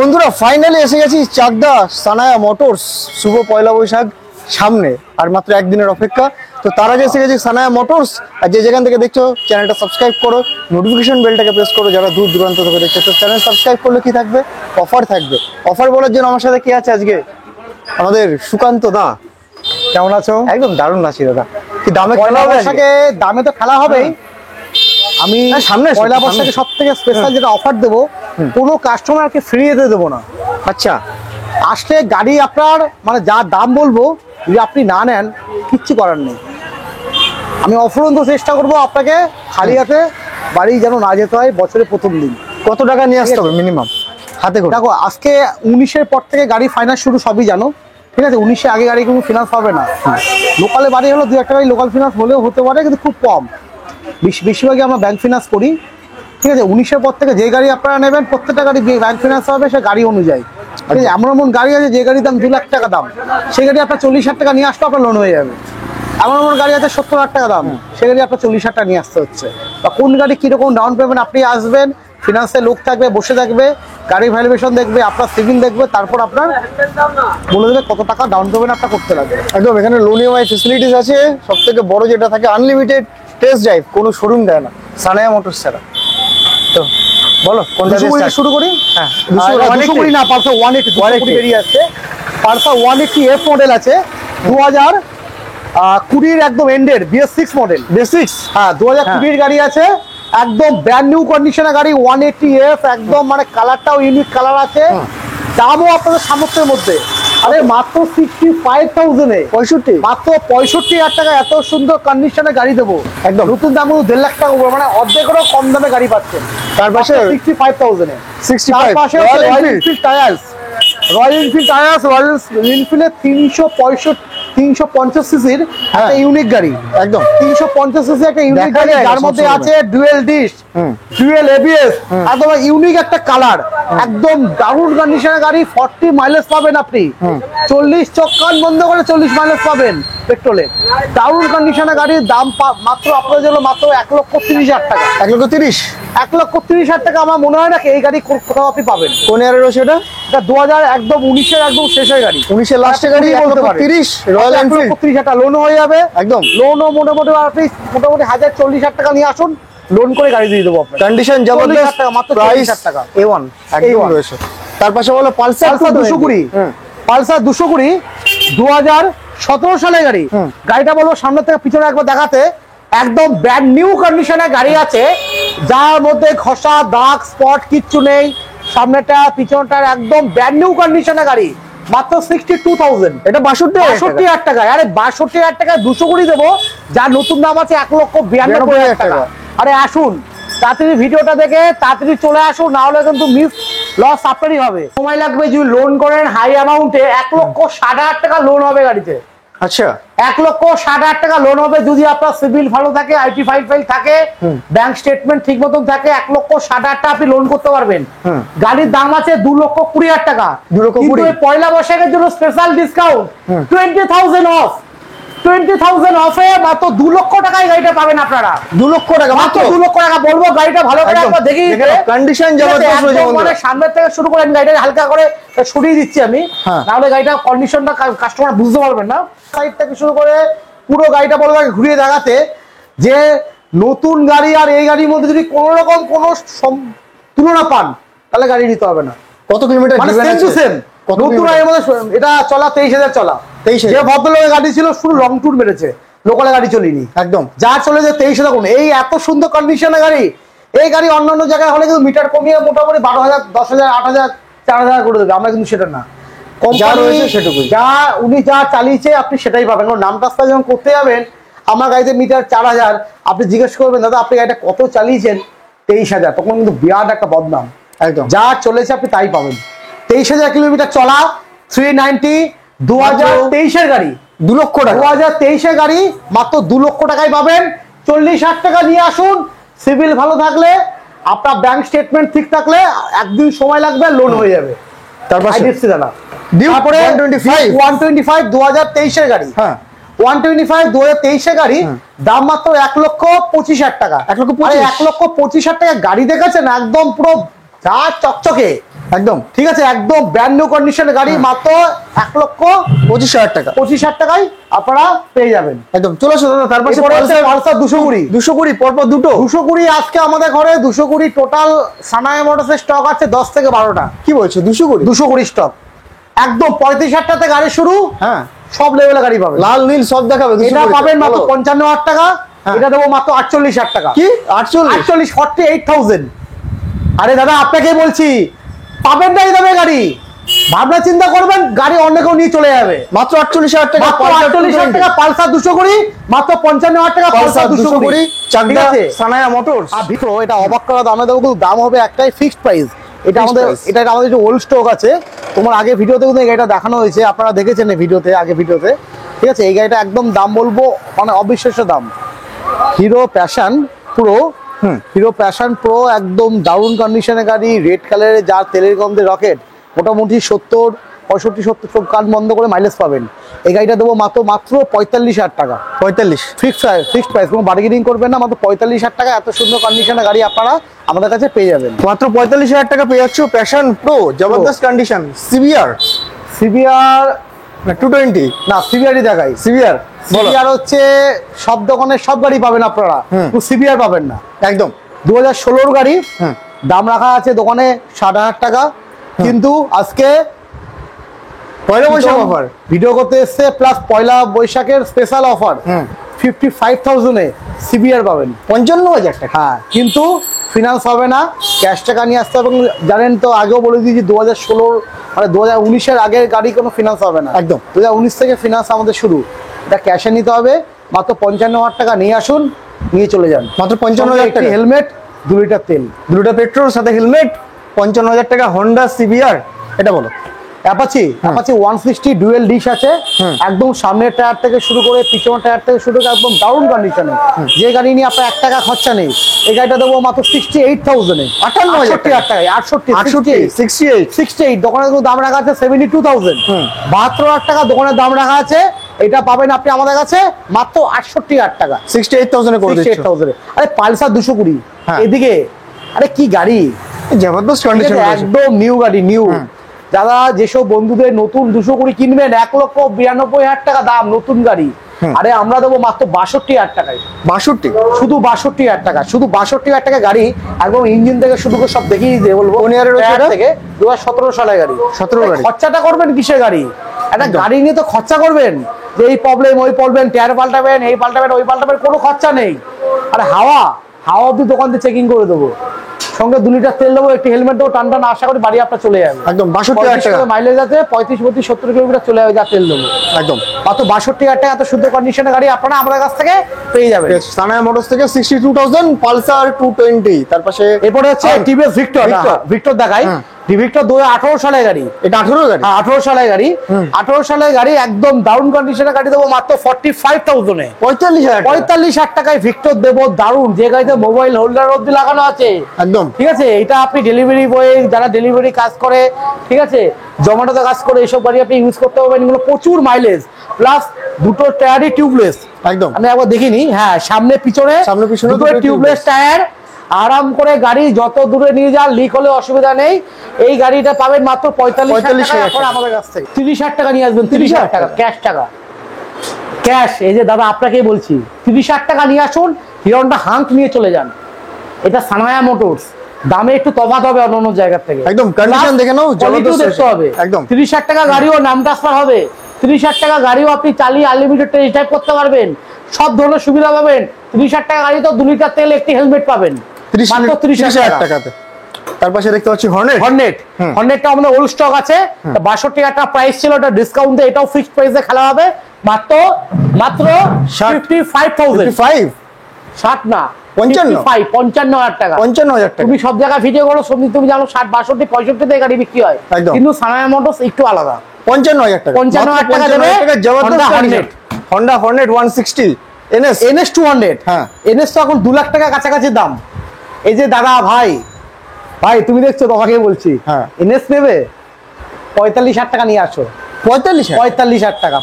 বন্ধুরা ফাইনালি এসে গেছি চাকদা সানায়া মোটরস। শুভ পয়লা বৈশাখ সামনে, আর মাত্র একদিনের অপেক্ষা। তো তার আগে এসে গেছি সানায়া মোটরস। আর যে যেখান থেকে দেখছো চ্যানেলটা সাবস্ক্রাইব করো, নোটিফিকেশন বেলটাকে প্রেস করো যারা দূর দূরান্ত থেকে দেখছো। তো চ্যানেল সাবস্ক্রাইব করলে কি থাকবে? অফার থাকবে। অফার বলার জন্য আমার সাথে কি আছে আজকে? আমাদের সুকান্ত দা। কেমন আছো? একদম দারুণ আছি দাদা। কি দামে পয়লা বৈশাখে দামে তো খেলা হবেই। আমি সামনে পয়লা বৈশাখে সব থেকে স্পেশাল যেটা অফার দেবো, কোনো কাস্টমারকে ফ্রিতে দেবো না। আচ্ছা, আসলে গাড়ি আপনার মানে যা দাম বলবো, যদি আপনি না নেন কিচ্ছু করার নেই। আমি অফুরন্ত চেষ্টা করবো আপনাকে খালি হাতে বাড়ি যেন না যেতে হয় বছরের প্রথম দিন। কত টাকা নিয়ে আসতে হবে মিনিমাম হাতে করে? দেখো, আজকে 19-এর পর থেকে গাড়ি ফাইন্যান্স শুরু, সবই জানো, ঠিক আছে? 19-এ আগে গাড়ি কোনো ফিনান্স হবে না। লোকালে বাড়ি হলো দু একটা গাড়ি লোকাল ফিনান্স হলেও হতে পারে, কিন্তু খুব কম। বেশিরভাগই আমরা ব্যাংক ফিনান্স করি, ঠিক আছে? 19-এর পর থেকে যে গাড়ি আপনারা নেবেন প্রত্যেকটা গাড়ি ব্যাংক ফিনান্স হবে, সে গাড়ি অনুযায়ী। ঠিক আছে? এমন এমন গাড়ি আছে যে গাড়ির দাম 2 লাখ টাকা দাম, সেই গাড়ি আপনার 40,000 টাকা নিয়ে আসলে আপনার লোন হয়ে যাবে। এমন এমন গাড়ি আছে 70,000 টাকা দাম, সে গাড়ি আপনার 40,000 টাকা নিয়ে আসতে হচ্ছে। বা কোন গাড়ি কিরকম ডাউন পেমেন্ট, আপনি আসবেন, ফিনান্সের লোক থাকবে, বসে থাকবে, গাড়ির ভ্যালুয়েশন দেখবে, আপনার সিভিল দেখবে, তারপর আপনার বলে দেবে কত টাকা ডাউন পেমেন্ট আপনার করতে লাগবে। একদম, এখানে লোন ইএমআই ফেসিলিটিস আছে। সব থেকে বড় যেটা থাকে আনলিমিটেড টেস্ট ড্রাইভ, কোনো শোরুম দেয় না সানায়া মোটরস ছাড়া। তো বলো কোনটা দিয়ে শুরু করি? হ্যাঁ, 200 করি না, পালসার 180 বেরিয়ে আসছে। পালসার 180 এফ মডেল আছে, 2020 একদম এন্ডেড BS6 মডেল। বেসিক্স। হ্যাঁ, 2020 গাড়ি আছে, একদম ব্র্যান্ড নিউ কন্ডিশনের গাড়ি, 180 এফ, একদম মানে কালারটাও ইউনিক কালার আছে। দামও আপনাদের সামর্থ্যের মধ্যে। আরে মাত্র 65,000-এ, মাত্র 65,000 টাকা এত সুন্দর কন্ডিশনের গাড়ি দেবো। একদম নতুন দাম 1.5 লাখ টাকা উপরে, মানে অর্ধেকেরও কম দামে গাড়ি পাচ্ছেন। তার পাশে 65,000-এ। 65 তার পাশে Royal Royal Enfield. Enfield tyres, Royal এনফিল্ডের 350 সিসির একটা ইউনিক গাড়ি। একদম 350 সিসি একটা ইউনিক গাড়ি, যার মধ্যে আছে ডুয়েল ডিশ, ডুয়েল এবিএস, একদম ইউনিক একটা কালার, একদম দারুণ কন্ডিশনের গাড়ি। 40 মাইলেজ পাবেন আপনি, 40 চোখ কান বন্ধ করে 40 মাইলেজ পাবেন পেট্রোলে। দারুণ কন্ডিশনের গাড়ির দাম মাত্র আপনাদের জন্য মাত্র 1,30,000 টাকা। 1,30,000 টাকা। আমার মনে হয় না এই গাড়ি কোথাও আপনি পাবেন। কোন ইয়ারের রয়েছে এটা? এটা 2000 একদম 19-এর একদম শেষের গাড়ি, 19-এর লাস্টের গাড়ি বলতে পারে। 30 রয়্যাল এনফিল্ড, 30,000 টাকা লোন হয়ে যাবে। একদম লোনও মোটামুটি আপনি 1,40,000 টাকা নিয়ে আসুন, লোন করে গাড়ি দিয়ে দেবো আপনাকে। কন্ডিশন জবরদস্ত, টাকা, মাত্র প্রাইস 40,000 টাকা। A1 একদম রয়েছে। তার পাশে বলো পালসার 220, পালসার 220 2017 সালের গাড়ি। গাড়িটা বলবো সামনে থেকে পিছনে একবার দেখাতে, একদম ব্র্যান্ড নিউ কন্ডিশনের গাড়ি আছে, যার মধ্যে ঘষা দাগ স্পট কিচ্ছু নেই। সামনেটা পিছনটার একদম ব্র্যান্ড নিউ কন্ডিশনের গাড়ি, মাত্র 62,000। এটা 62,000 টাকা। আরে 62,000 টাকায় 220 দেবো, যার নতুন দাম আছে 1,92,000 টাকা। আরে আসুন তাড়াতাড়ি ভিডিওটা দেখে তাড়াতাড়ি চলে আসুন, না হলে কিন্তু লস আপনারই হবে। সময় লাগবে। যদি লোন করেন হাই অ্যামাউন্টে, 1,60,000 টাকা লোন হবে গাড়িতে। আচ্ছা, 1,60,000 টাকা লোন হবে যদি আপনার সিভিল ভালো থাকে, আইটি ফাইল থাকে, ব্যাংক স্টেটমেন্ট ঠিক মতন থাকে। 1,60,000 টাকা আপনি লোন করতে পারবেন। গাড়ির দাম আছে 2,20,000 টাকা। কিন্তু এই পয়লা বৈশাখের জন্য স্পেশাল ডিসকাউন্ট 20,000 অফ। 20,000 অফে মাত্র 2 লক্ষ টাকায় গাড়িটা পাবেন আপনারা। 2 লক্ষ টাকা মাত্র 2 লক্ষ টাকা। বলবো গাড়িটা ভালো করে একবার দেখিয়ে দিতে। কন্ডিশন জবরদস্ত রয়েছে বন্ধুরা। মানে সামনের থেকে শুরু করে গাড়িটা হালকা করে সরিয়ে দিচ্ছি আমি, নাহলে গাড়িটা কন্ডিশনটা কাস্টমার বুঝতে পারবেন না। সাইড থেকে শুরু করে পুরো গাড়িটা বলবো ঘুরিয়ে দেখাতে, যে নতুন গাড়ি আর এই গাড়ির মধ্যে যদি কোনো রকম কোনো তুলনা পান, তাহলে গাড়ি নিতে হবে না। কত কিলোমিটার সেম টু সেম নতুন গাড়ির মধ্যে। এটা চলা 23,000 চলা। 23,000 যে ভদ্রলোকের গাড়ি ছিল শুধু লং ট্যুর মেরেছে, লোকালে গাড়ি চলিনি। একদম যা চলেছে 23,000 কোন। এই এত সুন্দর কন্ডিশনের গাড়ি, এই গাড়ি অন্যান্য জায়গায় হলে কিন্তু মিটার কমিয়ে মোটামুটি 12,000, 10,000, 8,000, 4,000 করে দেবে। আমরা কিন্তু সেটা না, যা উনি যা চালিয়েছে আপনি সেটাই পাবেন। নাম রাস্তা যখন করতে যাবেন, আমার গাড়িতে মিটার 4,000, আপনি জিজ্ঞেস করবেন দাদা আপনি গাড়িটা কত চালিয়েছেন, 23,000, তখন কিন্তু বিরাট একটা বদনাম। একদম যা চলেছে আপনি তাই পাবেন। 23,000 কিলোমিটার চলা, 390, 2023-এর গাড়ি, 2 লক্ষ টাকা। 2023-এর গাড়ি মাত্র 2 লক্ষ টাকায় পাবেন। 40,000 টাকা নিয়ে আসুন, সিভিল ভালো থাকলে, আপনার ব্যাংক স্টেটমেন্ট ঠিক থাকলে 1-2 সময় লাগবে, লোন হয়ে যাবে। তারপরে 125 2023-এর গাড়ি। 125 2023-এর গাড়ি, দাম মাত্র 1,25,000 টাকা। 1,25,000 টাকা গাড়ি দেখেছেন, একদম পুরো যা চকচকে একদম ঠিক আছে, একদম ব্র্যান্ড নিউ কন্ডিশনের গাড়ি, মাত্র 1,25,000 টাকা, 25,000 টাকায় আপনারা পেয়ে যাবেন। একদম চলে আসো দাদা। তারপর পালসার 220, 220 পরপর দুটো 220 আজকে আমাদের ঘরে 220 টোটাল সানায়া মোটরসের স্টক আছে 10 থেকে 12টা। কি বলছো? 220 স্টক, একদম 35,000 টাকাতে গাড়ি শুরু। হ্যাঁ, সব লেভেলের গাড়ি পাবেন, লাল নীল সব দেখাবে। এটা পাবেন মাত্র 55,000 টাকা, এটা দেবো মাত্র 48,000 টাকা। কি 48? 48,000। আরে দাদা আপনাকে বলছি, পাবেন না এই দামে গাড়ি, ভাবনা চিন্তা করবেন, গাড়ি অন্য কেউ নিয়ে চলে যাবে। মাত্র 48,000 টাকা, মাত্র 48,000 টাকা পালসার 220, মাত্র 55,000 টাকা পালসার 220, চাকদা সানায়া মোটরস। আর ভিতরে এটা অবাক করা দামে দেবো, কিন্তু দাম হবে একটাই, ফিক্সড প্রাইস। এটা আমাদের যে ওল্ড স্টক আছে, তোমার আগে ভিডিওতে কিন্তু এই গাড়িটা দেখানো হয়েছে, আপনারা দেখেছেন এই ভিডিওতে, আগে ভিডিওতে। ঠিক আছে, এই গাড়িটা একদম দাম বলবো মানে অবিশ্বাস্য দাম। Hero passion pro, hero passion pro একদম দারুণ কন্ডিশনের গাড়ি, রেড কালারের, যার তেলের গন্ধে রকেট, মোটামুটি 65-70 কান বন্ধ করে মাইলেজ পাবেন। এই গাড়িটা দেবো মাত্র 45,000 টাকা। 45 ফিক্সড প্রাইস, কোনো বার্গেনিং করবেন না, মাত্র 45,000 টাকা এত সুন্দর কন্ডিশনের গাড়ি আপনারা আমাদের কাছে পেয়ে যাবেন। মাত্র 45,000 টাকা পেয়ে যাচ্ছ প্যাশন প্রো, জবরদস্ত কন্ডিশন। সিবিআর 220 না, সিবিআরই দেখাই। সিবিআর হচ্ছে সব দোকানের সব গাড়ি পাবেন আপনারা, সিবিআর পাবেন না। একদম 2016 গাড়ি, দাম রাখা আছে দোকানে 60,000 টাকা, কিন্তু আজকে পয়লা বৈশাখ অফার ভিডিও করতে এসছে, প্লাস পয়লা বৈশাখের স্পেশাল অফার 55,000 এ সিবিআর পাবেন। 55,000 টাকা। হ্যাঁ, কিন্তু ফিনান্স হবে না, ক্যাশ টাকা নিয়ে আসতে হবে। এবং জানেন তো, আগেও বলে দিয়েছি 2016 মানে 2019-এর আগের গাড়ি কোনো ফিনান্স হবে না, একদম 2019 থেকে ফিনান্স আমাদের শুরু। এটা ক্যাশে নিতে হবে, মাত্র 55,000 টাকা নিয়ে আসুন, নিয়ে চলে যান। মাত্র 55,000 টাকা, হেলমেট, 2 লিটার তেল, 2 লিটার পেট্রোল সাথে হেলমেট, 55,000 টাকা। হন্ডা সিবিআর, এটা বলো। অ্যাপাচি 160 ডুয়েল ডিশ আছে, একদম সামনের টায়ার থেকে শুরু করে পিছনের টায়ার থেকে শুরু করে একদম দারুণ কন্ডিশনে। যে গাড়ি নিয়ে আপনার 1 টাকা খরচা নেই, এই গাড়িটা দেবো মাত্র 68,000 এ, 58,000 টাকায়। 68 দোকানে দাম রাখা আছে 72,000, 72,000 টাকা দোকানের দাম রাখা আছে। এটা পাবেন আপনি আমাদের কাছে মাত্র 68,000 টাকা, 68,000 এ করে দিচ্ছ। 68,000 আরে পালসার 220 এদিকে, আরে কি গাড়ি, জবরদস্ত কন্ডিশন, একদম নিউ গাড়ি, নিউ। যারা যেসব বন্ধুদের নতুন 220 কিনবেন, 1,92,000 টাকা দাম নতুন গাড়ি, আরে আমরা দেবো মাত্র 62,000 টাকায়। 62, শুধু 62,000 টাকা, শুধু 62,000 টাকা গাড়ি, একদম ইঞ্জিন থেকে শুরু করে সব দেখিয়ে দিয়ে বলবো। থেকে 2017 সালের গাড়ি, 17 গাড়ি। খরচাটা করবেন কিসের গাড়ি, একটা গাড়ি নিয়ে তো খরচা করবেন, যে এই প্রবলেম ওই প্রবলেম, টায়ার পাল্টাবেন, এই পাল্টাবেন, ওই পাল্টাবেন, কোনো খরচা নেই। আরে হাওয়া অব্দি দোকান থেকে চেকিং করে দেবো, সঙ্গে 2 লিটার তেল দেবো, একটি হেলমেট দেবো, টান টান আশা করি বাড়ি আপনার চলে যাবে। একদম 62,000 টাকা মাইলেজ আছে, 35-40-70 কিলোমিটার চলে যাবে, যা তেল দেবো। একদম মাত্র 62,000 টাকা এত শুদ্ধ কন্ডিশনের গাড়ি আপনারা আমাদের কাছ থেকে পেয়ে যাবেন। সানায়া মোটরস থেকে 62,000 পালসার 220। তার পাশে এরপরে হচ্ছে টিভিএস ভিক্টর, ভিক্টর দেখাই। ভিক্টর 2018 সালের গাড়ি, এটা 18 গাড়ি, 18 সালের গাড়ি, 18 সালের গাড়ি, একদম দারুণ কন্ডিশনের গাড়ি দেবো মাত্র 45,000 এ, 45,000 টাকায় ভিক্টর দেবো, দারুণ। যে গাড়িতে মোবাইল হোল্ডার অব্দি লাগানো আছে, একদম ঠিক আছে। এটা আপনি ডেলিভারি বয়ে, যারা ডেলিভারি কাজ করে, ঠিক আছে, জোম্যাটোতে কাজ করে, এইসব গাড়ি আপনি ইউজ করতে পারবেন। এগুলো প্রচুর মাইলেজ, প্লাস দুটো টায়ারই টিউবলেস, একদম। আমি একবার দেখিনি, হ্যাঁ, সামনে পিছনে দুটো টিউবলেস টায়ার, আরাম করে গাড়ি যত দূরে নিয়ে যান, লিক হলে অসুবিধা নেই। এই গাড়িটা পাবেন মাত্র 45,000 টাকা আমাদের কাছ থেকে। 30,000 টাকা নিয়ে আসবেন, 30,000 টাকা ক্যাশ টাকা, ক্যাশ। এই যে দাদা আপনাকেই বলছি, 30,000 টাকা নিয়ে আসুন, হিরো হন্ডা হান্ট নিয়ে চলে যান। এটা সানায়া মোটরস, দামে একটু তফাৎ হবে অন্য জায়গা থেকে, একদম কন্ডিশন দেখে নাও, জবরদস্ত দেখতে হবে। একদম 30,000 টাকা গাড়িও নাম ট্রান্সফার হবে, 30,000 টাকা গাড়িও আপনি চালিয়ে আনলিমিটেড টেস্ট ড্রাইভ করতে পারবেন, সব ধরনের সুবিধা পাবেন। 30,000 টাকা গাড়ি তো 2 লিটার তেল, একটি হেলমেট পাবেন, মাত্র 30,000 টাকাতে। তার পাশে দেখতে পাচ্ছি হর্নেটটা আমাদের ওল্ড স্টক আছে, 62,000 টাকা প্রাইস ছিল, এটা ডিসকাউন্টে, এটাও ফিক্সড প্রাইসে খেলা হবে, মাত্র 55,000, 60 না 55,000 টাকা। 55,000 টাকা। তুমি সব জায়গায় ভিডিও করো, তুমি জানো 60, 62, 65 তে গাড়ি বিক্রি হয়, কিন্তু সানায়া মোটরস একটু আলাদা। 55,000 টাকা, 55,000 টাকা দেবে। হন্ডা হর্নেট 160 NS 200, হ্যাঁ, NS তো এখন 2 লাখ টাকা কাছাকাছি দাম। এই যে দাদা ভাই তুমি দেখছো, তোমাকে বলছি, হ্যাঁ, NS নেবে, 45,000 টাকা নিয়ে আসো। 45,000 টাকা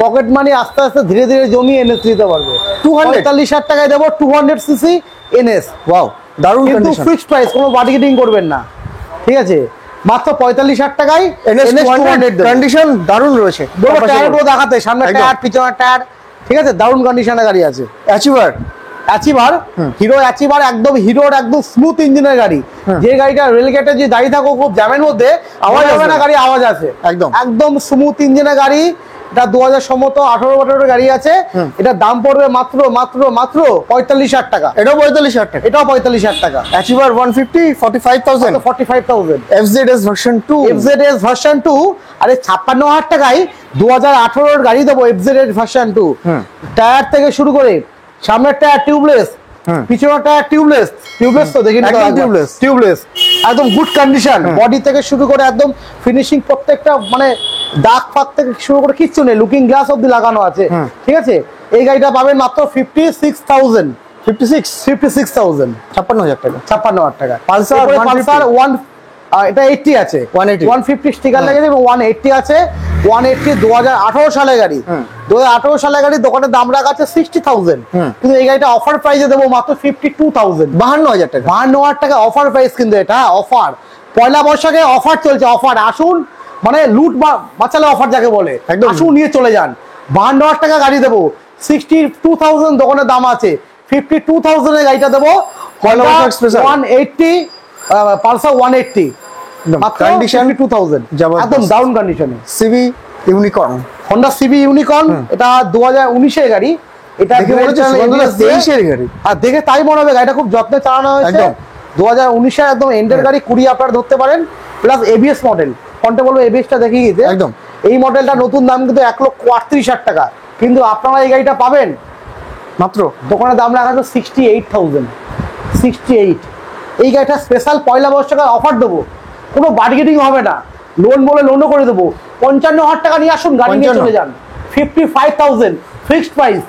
পকেট মানি আস্তে আস্তে ধীরে ধীরে জমিয়ে NS নিতে পারবে। 45,000 টাকায় দেবো 200 সিসি NS। ওয়াও, দারুণ কিন্তু ফিক্সড প্রাইস, কোনো বার্গেনিং করবেন না, ঠিক আছে, মাত্র 45,000 টাকায় কন্ডিশন দারুণ রয়েছে। টায়ার গুলো দেখাতে, সামনে টায়ার পিছনের টায়ার, ঠিক আছে, দারুণ কন্ডিশনের গাড়ি আছে। অ্যাচিভার হিরো অ্যাচিভার, একদম হিরোর একদম স্মুথ ইঞ্জিনের গাড়ি। যে গাড়িটা রেলগেটে যে দাঁড়িয়ে থাকো খুব জ্যামের মধ্যে, আওয়াজ হবে না, গাড়ি আওয়াজ আছে, একদম স্মুথ ইঞ্জিনের গাড়ি। এটা 2000 সম্মত 18 বছরের গাড়ি আছে। এটা দাম পড়বে মাত্র মাত্র মাত্র 45,000 টাকা। এটাও 45,000 টাকা, এটাও 45,000 টাকা। Achiever 150 45,000, 45,000। FZS version 2, FZS version 2, আরে 56,000 টাকায় 2018 এর গাড়ি দেবো। FZS ভার্সন 2, টায়ার থেকে শুরু করে সামনের টায়ার টিউবলেস, পিছনের টায়ার টিউবলেস তো দেখেন, একদম টিউবলেস, একদম গুড কন্ডিশন। বডি থেকে শুরু করে একদম ফিনিশিং, প্রত্যেকটা মানে দাগ ফাগ থেকে শুরু করে কিচ্ছু নেই, লুকিং গ্লাস অব্দি লাগানো আছে। ঠিক আছে, এই গাড়িটা পাবেন মাত্র 56,000, 56,000, 56,000 টাকা, 56,000 টাকা। পালসার এটা 80 আছে, 150 স্টিকার লেগেছে এবং 180 আছে। 180 2018 সালের গাড়ি, 2018 সালের গাড়ি, দোকানের দাম রাখা আছে 60,000, কিন্তু এই গাড়িটা অফার প্রাইসে দেবো মাত্র 52,000, 52,000 টাকা, 52,000 টাকা অফার প্রাইস। কিন্তু এটা অফার, পয়লা বৈশাখে অফার চলছে, অফার। আসুন, মানে লুট বাঁচালে অফার যাকে বলে, আসুন নিয়ে চলে যান। 52,000 টাকা গাড়ি দেবো, 62,000 দোকানের দাম আছে, 52,000 এর গাড়িটা দেবো। 180 পালসার 180, কন্ডিশন 2,000, একদম দারুণ কন্ডিশনে। CB Unicorn, Honda CB Unicorn, এটা 2019 এর গাড়ি। এটা 23 এর গাড়ি, আর দেখে তাই মনে হবে গাড়িটা খুব যত্নে চালানো হয়েছে। 2019 এর একদম এন্ডের গাড়ি, 20 আপনারা ধরতে পারেন, প্লাস এবিএস মডেল। ফ্রন্টে বলবো এবিএসটা দেখিয়ে দিতে, একদম। এই মডেলটা নতুন দাম কিন্তু 1,38,000 টাকা, কিন্তু আপনারা এই গাড়িটা পাবেন মাত্র, দোকানের দাম রাখা আছে 68,000, 68। এই গাড়িটা স্পেশাল পয়লা বৈশাখের অফার দেবো, কোনো বার্গেনিং হবে না, লোন বলে লোনও করে দেবো। 55,000 টাকা নিয়ে আসুন, গাড়ি নিয়ে চলে যান। 55,000 ফিক্সড প্রাইস,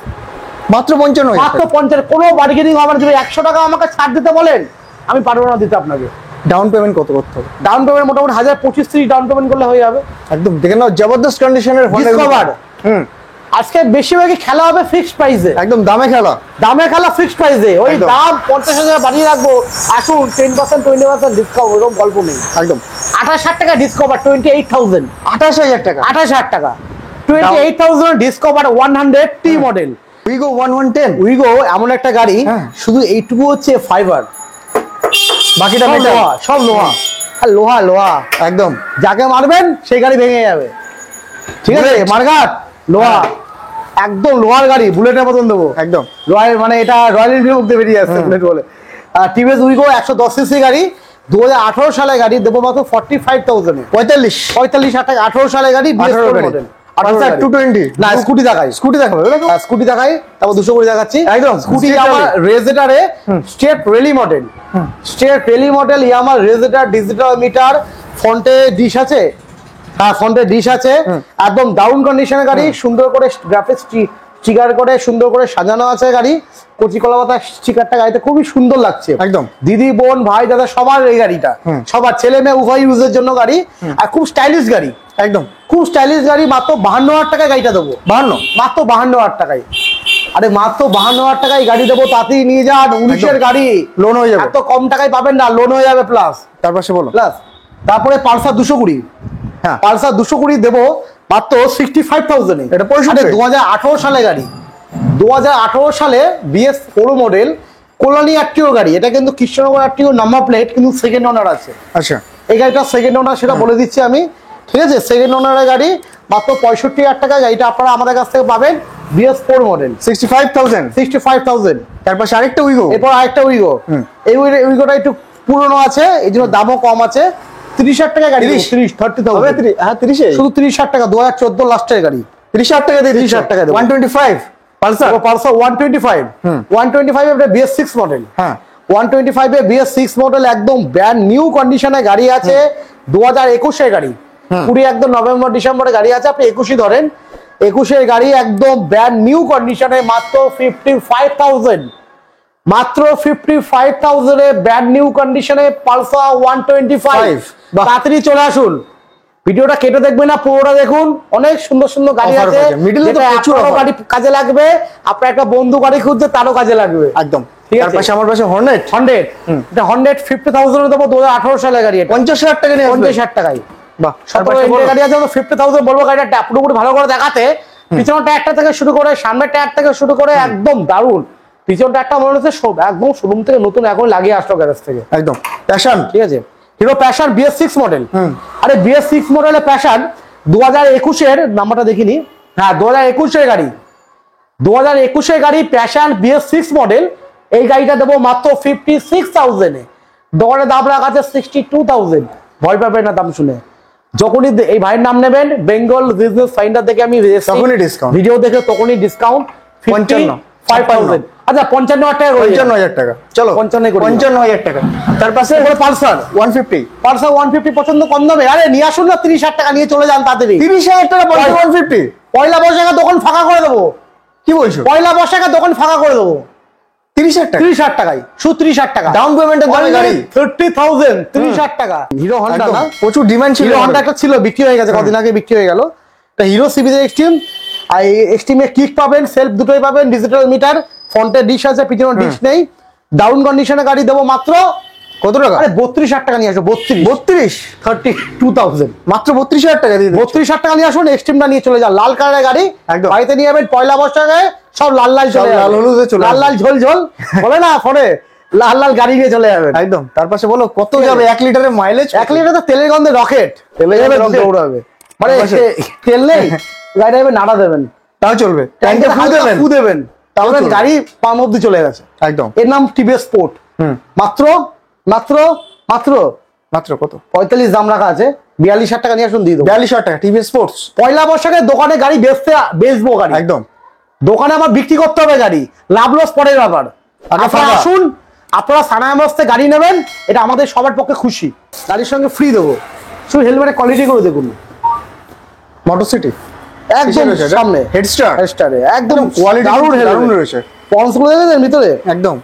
মাত্র 55, মাত্র 50, কোনো বার্গেনিং হবে না। যদি 100 টাকা আমাকে ছাড় দিতে বলেন, আমি পারবো না দিতে আপনাকে। ডাউন পেমেন্ট কত করতে হবে? ডাউন পেমেন্ট মোটামুটি 1,25-30 ডাউন পেমেন্ট করলে হয়ে যাবে। একদম দেখে নাও, জবরদস্ত কন্ডিশনের ডিসকভার। আজকে বেশিরভাগই খেলা হবে ফিক্সড প্রাইসে, একদম দামে খেলা ফিক্সড প্রাইসে। ওই দাম 50,000 বাড়িয়ে রাখবো, আসুন 10% 20% ডিসকাউন্ট, এরকম গল্প নেই। একদম 28,000 টাকা ডিসকভার, 28,000, 28,000 টাকা, 28,000 টাকা, 28,000 discover 100T model. Wego 1110, Wego এমন একটা গাড়ি, শুধু এইটুকু হচ্ছে ফাইবার, বাকিটা মেটাল, সব লোহা, আর লোহা লোহা, একদম যাকে মারবেন সেই গাড়ি ভেঙে যাবে। ঠিক আছে, মার্গাট লোহা, একদম লোহার গাড়ি, বুলেটের মতন দেবো, একদম রয়্যাল, মানে এটা রয়্যাল এনফিল্ড মুখ দিয়ে বেরিয়ে আসছে বুলেট বলে। টিভিএস উইগো 110cc গাড়ি, 2018 সালের গাড়ি, দেবো মাত্র 45,000, 45,000 টাকা। 18 সালের গাড়ি, মডেল। 220 না, স্কুটি দেখাই, স্কুটি দেখাই, তারপর 200 করে দেখাচ্ছি। একদম স্কুটি আমার রেজেটারে স্টেট রেলি মডেল, ইয়ামার রেজেটার, ডিজিটাল মিটার, ফ্রন্টে ডিশ আছে, হ্যাঁ ফ্রন্টে ডিশ আছে, একদম দারুণ কন্ডিশনের গাড়ি, সুন্দর করে গ্রাফিক্স স্টিকার করে সুন্দর করে সাজানো আছে গাড়ি। কচি কলা পাতা স্টিকারটা গাড়িতে খুবই সুন্দর লাগছে, একদম। দিদি বোন ভাই দাদা সবার এই গাড়িটা, সবার ছেলে মেয়ে উভয় ইউজের জন্য গাড়ি, আর খুব স্টাইলিশ গাড়ি, একদম খুব স্টাইলিশ গাড়ি। মাত্র 52,000 টাকায় গাড়িটা দেবো, মাত্র 52,000 টাকায়। আরে মাত্র 52,000 টাকায় গাড়ি দেবো, তাতেই নিয়ে যান। 19-এর গাড়ি, লোন হয়ে যাবে, এত কম টাকায় পাবেন না, লোন হয়ে যাবে প্লাস। তারপরে পালসার 220, হ্যাঁ পালসার 220 দেবো মাত্র 65,000। এটা 2018 সালে গাড়ি, 2018 সালে BS4 মডেল কল্যাণী আরটিও গাড়ি। এটা কিন্তু কৃষ্ণনগর আরটিও নাম্বার প্লেট, কিন্তু সেকেন্ড ওনার আছে। আচ্ছা, এই গাড়িটা সেকেন্ড ওনার, সেটা বলে দিচ্ছি আমি, ঠিক আছে। সেকেন্ড ওনারের গাড়ি, মাত্র 65,000 টাকা গাড়িটা আপনারা আমাদের কাছ থেকে পাবেন। BS4 model 65,000। তার পাশে আরেকটা উইগো, এরপর আরেকটা উইগো। এই উইগোটা একটু পুরনো আছে, এই জন্য দামও কম আছে। 30,000 টাকা গাড়ি, 30,000, হ্যাঁ 30, শুধু 30,000 টাকা, 2014 লাস্টের গাড়ি, 30,000 টাকা দিয়ে, 30,000 টাকা দিয়ে 125 পালসার 125, 125 এর BS6 মডেল, হ্যাঁ 125 এর BS6 মডেল, একদম ব্র্যান্ড নিউ কন্ডিশনে গাড়ি আছে। 2021 এর গাড়ি, 20 একদম নভেম্বর ডিসেম্বরে গাড়ি আছে, আপনি 21ই ধরেন। 21 গাড়ি একদম ব্র্যান্ড নিউ কন্ডিশনে, মাত্র 55,000, মাত্র 55,000 এ ব্র্যান্ড নিউ কন্ডিশনে পালসার 125। তাড়াতাড়ি চলে আসুন, ভিডিওটা কেটে দেখবেন না, পুরোটা দেখুন। অনেক সুন্দর সুন্দর গাড়ি Offer আছে, আছে, middle এ তো যেটা প্রচুর আপনারও offer। গাড়ি কাজে লাগবে, আপনার একটা বন্ধু গাড়ি খুঁজছে তারও কাজে লাগবে। একদম। ঠিক তার আছে। পাশে আমার পাশে হর্নেট 100 এটা 100 50,000 দেবো, 2018 সালের গাড়ি, 50,000 টাকা নিয়ে আসবে। 50,000 টাকায়। বাহ, তার সতেরো পাশে ইঞ্চের বলো। গাড়ি আছে, 50,000 বলবো। গাড়িটা পুরোপুরি ভালো করে দেখাতে, পিছনের টায়ারটা থেকে শুরু করে সামনের টায়ার থেকে শুরু করে একদম দারুণ। পিছনের টায়ারটা মনে হচ্ছে একদম শোরুম থেকে নতুন এখন লাগিয়ে আসলো গ্যারেজ থেকে। একদম প্যাশন। ঠিক আছে, হিরো প্যাশন BS6 মডেল। আরে BS6 মডেলের প্যাশন 2021-এর নাম্বারটা দেখিনি, হ্যাঁ 2021-এর গাড়ি, 2021-এর গাড়ি প্যাশন BS6 মডেল। এই গাড়িটা দেবো মাত্র 56,000-এ। দোকানে দাম রাখা আছে 62,000। ভয় পাবেন না দাম শুনে। যখনই এই ভাইয়ের নাম নেবেন, বেঙ্গল বিজনেস ফাইন্ডার থেকে আমি তখনই discount। ভিডিও দেখে তখনই ডিসকাউন্ট 55,000। আচ্ছা 55,000 টাকা করে দিন। 55,000 টাকা, চলো 55 করে দিন। 55,000 টাকা। তার পাশে পালসার 150। 150 পছন্দ, কম দামে। আরে নিয়ে আসুন না, 30,000 টাকা নিয়ে চলে যান তাড়াতাড়ি। 30,000 টাকা পড়ছে 150। পয়লা বৈশাখে দোকান ফাঁকা করে দেবো। কি বলছো? পয়লা বৈশাখে দোকান ফাঁকা করে দেবো 30,000 টাকা 30,000 টাকায়, শুধু 30,000 টাকা ডাউন পেমেন্টের দামে গাড়ি। 30,000, 30,000 টাকা। হিরো হন্ডা একদম, না, প্রচুর ডিমান্ড ছিল। হিরো হন্ডা একটা ছিল, বিক্রি হয়ে গেছে, কদিন আগে বিক্রি হয়ে গেল। তা হিরো সিবিজে এক্সট্রিম, আর এক্সট্রিমে কিক পাবেন, সেলফ দুটোই পাবেন, ডিজিটাল মিটার, ফ্রন্টে ডিশ আছে, পিছনে ডিশ নেই। ডাউন কন্ডিশনে গাড়ি দেবো মাত্র কত টাকা? আরে 32,000 টাকা নিয়ে আসো। 32 32,000, মাত্র 32,000 টাকা দিয়ে দিচ্ছি। 32,000 টাকা নিয়ে আসুন। এক্সট্রিমটা নিয়ে চলে যান, লাল কালারের গাড়ি। একদম। বাড়িতে নিয়ে যাবেন, পয়লা বৈশাখে সব লাল লাল চলে সব লাল যাবে। হলুদে চলে লাল আসবে। লাল ঝোল ঝোল বলে না ফোনে, লাল লাল গাড়ি নিয়ে চলে যাবেন। একদম। তার পাশে বলো কত ঠিক আছে। যাবে 1 লিটারের মাইলেজ? 1 লিটার তো তেলের গন্ধে রকেট, তেলের গন্ধে rocket। দৌড়াবে। মানে তার পাশে- তেল নেই, গাড়িটা এবার নাড়া দেবেন, তাও চলবে। ট্যাঙ্কে ফু হালকা দেবেন। ফু দেবেন, তাও তাহলে চলবে। গাড়ি পাম অব্দি চলে গেছে। একদম। এর নাম টিভিএস স্পোর্ট। মাত্র মাত্র মাত্র মাত্র কত? 45 দাম রাখা আছে, 42,000 টাকা নিয়ে আসুন, দিয়ে দেবো। 42,000 টাকা টিভিএস স্পোর্টস। পয়লা বৈশাখে দোকানে গাড়ি বেচবো গাড়ি। একদম। দোকানে আমার বিক্রি করতে হবে গাড়ি, লাভ লস পরের ব্যাপার। আগে আপনারা ফাঁকা। আসুন, আপনারা সানায়ামস্তে গাড়ি নেবেন, এটা আমাদের সবার পক্ষে খুশি। গাড়ির সঙ্গে ফ্রি দেবো, শুধু হেলমেটের কোয়ালিটি করে দেখুন। মোটর সিটি একদম সামনে হেডস্টার হেডস্টারে একদম কোয়ালিটি দারুণ দারুণ হেলমেট রয়েছে। পন্স গুলো দেখেছেন ভিতরে, একদম।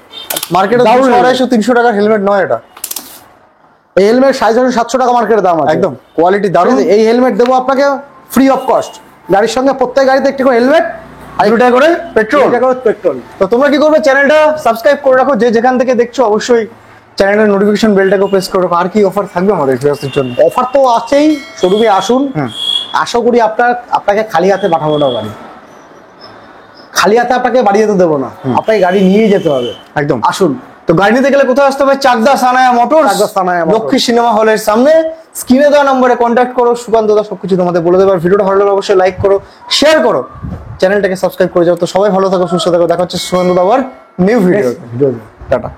মার্কেটে দারুণ 200-250-300 টাকার হেলমেট নয় এটা। এই হেলমেট 750 টাকা মার্কেটের দাম আছে। একদম কোয়ালিটি দারুণ। ঠিক আছে, এই হেলমেট দেবো আপনাকে ফ্রি অফ কস্ট। গাড়ির সঙ্গে প্রত্যেক গাড়িতে একটি করে হেলমেট আর 2 টাকা করে পেট্রোল। পেট্রোল। তো তোমরা কি করবে, চ্যানেলটা সাবস্ক্রাইব করে রাখো, যে যেখান থেকে দেখছো অবশ্যই চ্যানেলের নোটিফিকেশন বেলটাকে প্রেস করে রাখো। আর কি অফার থাকবে আমাদের ভিউয়ার্সদের জন্য? অফার তো আছেই, শোরুমে আসুন। আশা করি আপনাকে খালি হাতে পাঠাবো না গাড়ি, খালি হাতে আপনাকে বাড়ি যেতে দেবো না, আপনাকে গাড়ি নিয়ে যেতে হবে। একদম। আসুন। তো গাড়ি নিতে গেলে কোথায় আসতে হবে? Chakdah Sanaya Motors, Chakdah Sanaya Motors. Lakshmi cinema হলের সামনে। স্ক্রিনে দেওয়া নম্বরে কন্ট্যাক্ট করো, সুকান্ত দা সবকিছু তোমাদের বলে দেবে। আর ভিডিওটা ভালো লাগলে অবশ্যই লাইক করো, শেয়ার করো, চ্যানেলটাকে সাবস্ক্রাইব করে যাও। তো সবাই ভালো থাকো, সুস্থ থাকো, দেখা হচ্ছে সুকান্ত দাবার নিউ ভিডিও। Video tata.